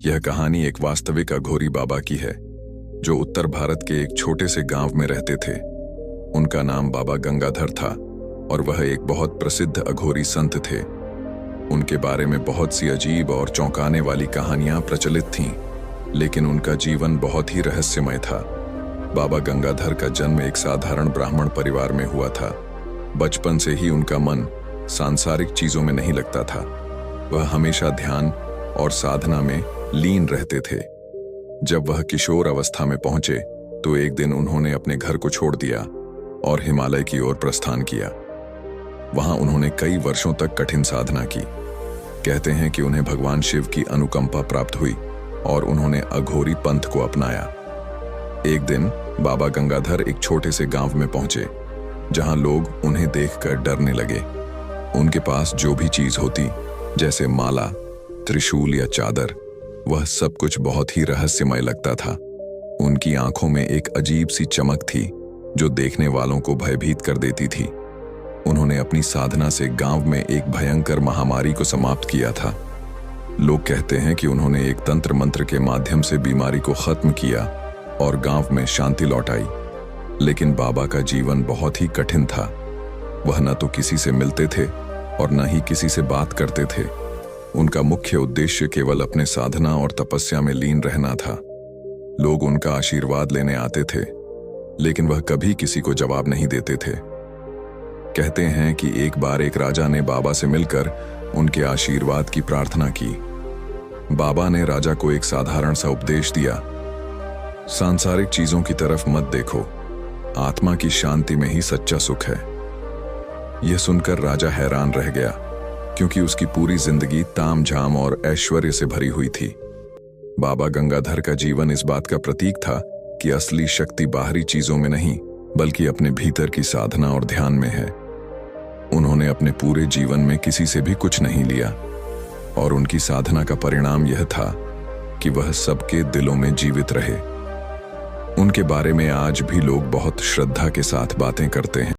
यह कहानी एक वास्तविक अघोरी बाबा की है जो उत्तर भारत के एक छोटे से गांव में रहते थे। उनका नाम बाबा गंगाधर था और वह एक बहुत प्रसिद्ध अघोरी संत थे। उनके बारे में बहुत सी अजीब और चौंकाने वाली कहानियां प्रचलित थीं, लेकिन उनका जीवन बहुत ही रहस्यमय था। बाबा गंगाधर का जन्म एक साधारण ब्राह्मण परिवार में हुआ था। बचपन से ही उनका मन सांसारिक चीजों में नहीं लगता था। वह हमेशा ध्यान और साधना में लीन रहते थे। जब वह किशोर अवस्था में पहुंचे तो एक दिन उन्होंने अपने घर को छोड़ दिया और हिमालय की ओर प्रस्थान किया। वहां उन्होंने कई वर्षों तक कठिन साधना की। कहते हैं कि उन्हें भगवान शिव की अनुकंपा प्राप्त हुई और उन्होंने अघोरी पंथ को अपनाया। एक दिन बाबा गंगाधर एक छोटे से गांव में पहुंचे जहां लोग उन्हें देखकर डरने लगे। उनके पास जो भी चीज होती, जैसे माला, त्रिशूल या चादर, वह सब कुछ बहुत ही रहस्यमय लगता था। उनकी आंखों में एक अजीब सी चमक थी जो देखने वालों को भयभीत कर देती थी। उन्होंने अपनी साधना से गांव में एक भयंकर महामारी को समाप्त किया था। लोग कहते हैं कि उन्होंने एक तंत्र मंत्र के माध्यम से बीमारी को खत्म किया और गांव में शांति लौटाई। लेकिन बाबा का जीवन बहुत ही कठिन था। वह न तो किसी से मिलते थे और न ही किसी से बात करते थे। उनका मुख्य उद्देश्य केवल अपने साधना और तपस्या में लीन रहना था। लोग उनका आशीर्वाद लेने आते थे, लेकिन वह कभी किसी को जवाब नहीं देते थे। कहते हैं कि एक बार एक राजा ने बाबा से मिलकर उनके आशीर्वाद की प्रार्थना की। बाबा ने राजा को एक साधारण सा उपदेश दिया, सांसारिक चीजों की तरफ मत देखो, आत्मा की शांति में ही सच्चा सुख है। यह सुनकर राजा हैरान रह गया, क्योंकि उसकी पूरी जिंदगी तामझाम और ऐश्वर्य से भरी हुई थी। बाबा गंगाधर का जीवन इस बात का प्रतीक था कि असली शक्ति बाहरी चीजों में नहीं, बल्कि अपने भीतर की साधना और ध्यान में है। उन्होंने अपने पूरे जीवन में किसी से भी कुछ नहीं लिया और उनकी साधना का परिणाम यह था कि वह सबके दिलों में जीवित रहे। उनके बारे में आज भी लोग बहुत श्रद्धा के साथ बातें करते हैं।